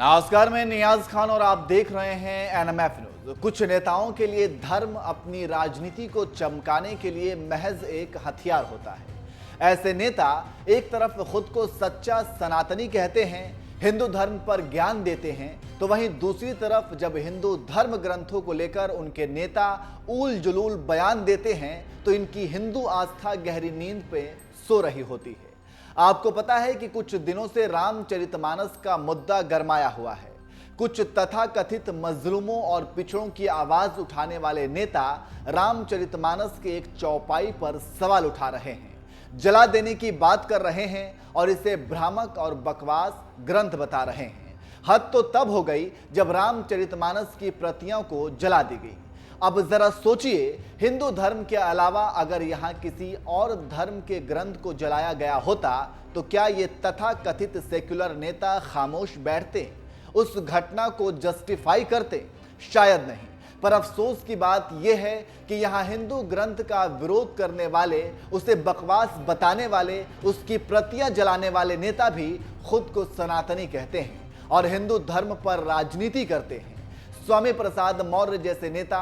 नमस्कार, मैं नियाज खान और आप देख रहे हैं एनएमएफ न्यूज। कुछ नेताओं के लिए धर्म अपनी राजनीति को चमकाने के लिए महज एक हथियार होता है। ऐसे नेता एक तरफ खुद को सच्चा सनातनी कहते हैं, हिंदू धर्म पर ज्ञान देते हैं, तो वहीं दूसरी तरफ जब हिंदू धर्म ग्रंथों को लेकर उनके नेता ऊल जुलूल बयान देते हैं तो इनकी हिंदू आस्था गहरी नींद पे सो रही होती है। आपको पता है कि कुछ दिनों से रामचरितमानस का मुद्दा गरमाया हुआ है। कुछ तथाकथित मजलूमों और पिछड़ों की आवाज उठाने वाले नेता रामचरितमानस के एक चौपाई पर सवाल उठा रहे हैं, जला देने की बात कर रहे हैं और इसे भ्रामक और बकवास ग्रंथ बता रहे हैं। हद तो तब हो गई जब रामचरितमानस की प्रतियों को जला दी गई। अब जरा सोचिए, हिंदू धर्म के अलावा अगर यहाँ किसी और धर्म के ग्रंथ को जलाया गया होता तो क्या ये तथाकथित सेक्युलर नेता खामोश बैठते, उस घटना को जस्टिफाई करते? शायद नहीं। पर अफसोस की बात यह है कि यहाँ हिंदू ग्रंथ का विरोध करने वाले, उसे बकवास बताने वाले, उसकी प्रतियां जलाने वाले नेता भी खुद को सनातनी कहते हैं और हिंदू धर्म पर राजनीति करते हैं। स्वामी प्रसाद मौर्य जैसे नेता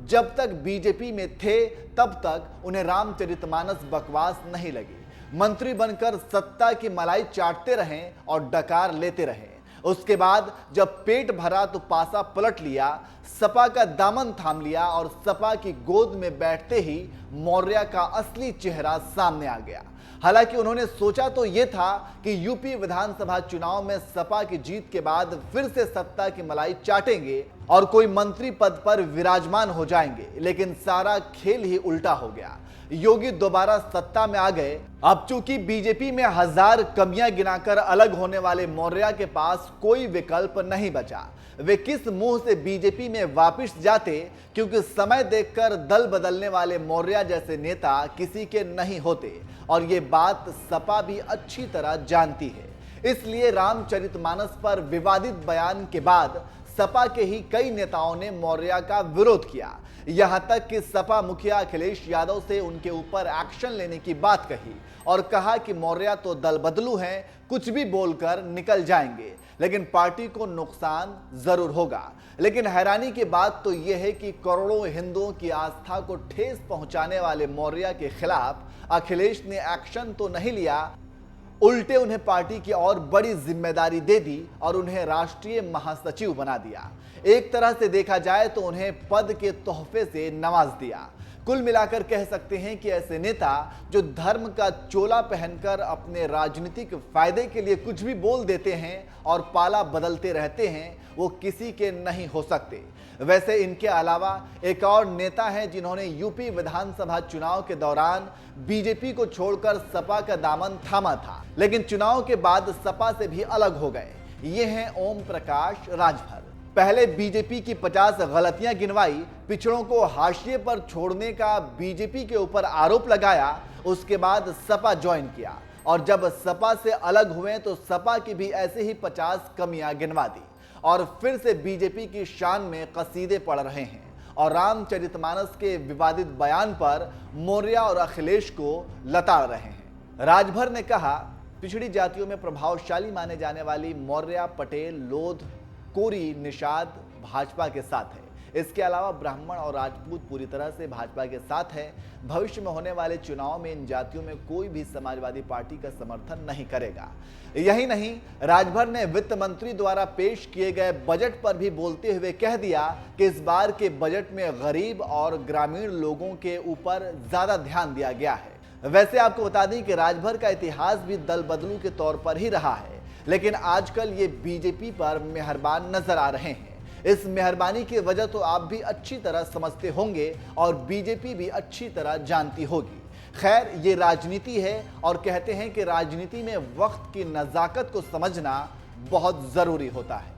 जब तक बीजेपी में थे तब तक उन्हें रामचरितमानस बकवास नहीं लगी। मंत्री बनकर सत्ता की मलाई चाटते रहें और डकार लेते रहें। उसके बाद जब पेट भरा तो पासा पलट लिया, सपा का दामन थाम लिया और सपा की गोद में बैठते ही मौर्य का असली चेहरा सामने आ गया। हालांकि उन्होंने सोचा तो यह था कि यूपी विधानसभा चुनाव में सपा की जीत के बाद फिर से सत्ता की मलाई चाटेंगे और कोई मंत्री पद पर विराजमान हो जाएंगे, लेकिन सारा खेल ही उल्टा हो गया। योगी दोबारा सत्ता में आ गए। अब चूंकि बीजेपी में हजार कमियां गिनाकर अलग होने वाले मौर्य के पास कोई विकल्प नहीं बचा। वे किस मुंह से बीजेपी में वापस जाते, क्योंकि समय देखकर दल बदलने वाले मौर्य जैसे नेता किसी के नहीं होते और ये बात सपा भी अच्छी तरह जानती है। इसलिए रामचरितमानस पर विवादित बयान के बाद सपा के ही कई नेताओं ने मौर्य का विरोध किया। यहां तक कि सपा मुखिया अखिलेश यादव से उनके ऊपर एक्शन लेने की बात कही और कहा कि मौर्य तो दल बदलू हैं, कुछ भी बोलकर निकल जाएंगे, लेकिन पार्टी को नुकसान जरूर होगा। लेकिन हैरानी की बात तो यह है कि करोड़ों हिंदुओं की आस्था को ठेस पहुंचाने वाले मौर्य के खिलाफ अखिलेश ने एक्शन तो नहीं लिया, उल्टे उन्हें पार्टी की और बड़ी जिम्मेदारी दे दी और उन्हें राष्ट्रीय महासचिव बना दिया। एक तरह से देखा जाए तो उन्हें पद के तोहफे से नवाज दिया। कुल मिलाकर कह सकते हैं कि ऐसे नेता जो धर्म का चोला पहनकर अपने राजनीतिक फायदे के लिए कुछ भी बोल देते हैं और पाला बदलते रहते हैं, वो किसी के नहीं हो सकते। वैसे इनके अलावा एक और नेता हैं जिन्होंने यूपी विधानसभा चुनाव के दौरान बीजेपी को छोड़कर सपा का दामन थामा था, लेकिन चुनाव के बाद सपा से भी अलग हो गए। ये हैं ओम प्रकाश राजभर। पहले बीजेपी की 50 गलतियां गिनवाई, पिछड़ों को हाशिए पर छोड़ने का बीजेपी के ऊपर आरोप लगाया, उसके बाद सपा ज्वाइन किया और जब सपा से अलग हुए तो सपा की भी ऐसे ही 50 कमियां गिनवा दी और फिर से बीजेपी की शान में कसीदे पढ़ रहे हैं और रामचरितमानस के विवादित बयान पर मौर्य और अखिलेश को लताड़ रहे हैं। राजभर ने कहा, पिछड़ी जातियों में प्रभावशाली माने जाने वाली मौर्य, पटेल, लोध, कोरी, निषाद भाजपा के साथ है। इसके अलावा ब्राह्मण और राजपूत पूरी तरह से भाजपा के साथ है। भविष्य में होने वाले चुनाव में इन जातियों में कोई भी समाजवादी पार्टी का समर्थन नहीं करेगा। यही नहीं, राजभर ने वित्त मंत्री द्वारा पेश किए गए बजट पर भी बोलते हुए कह दिया कि इस बार के बजट में गरीब और ग्रामीण लोगों के ऊपर ज्यादा ध्यान दिया गया है। वैसे आपको बता दें कि राजभर का इतिहास भी दल बदलू के तौर पर ही रहा है, लेकिन आजकल ये बीजेपी पर मेहरबान नजर आ रहे हैं। इस मेहरबानी की वजह तो आप भी अच्छी तरह समझते होंगे और बीजेपी भी अच्छी तरह जानती होगी। खैर, ये राजनीति है और कहते हैं कि राजनीति में वक्त की नजाकत को समझना बहुत जरूरी होता है।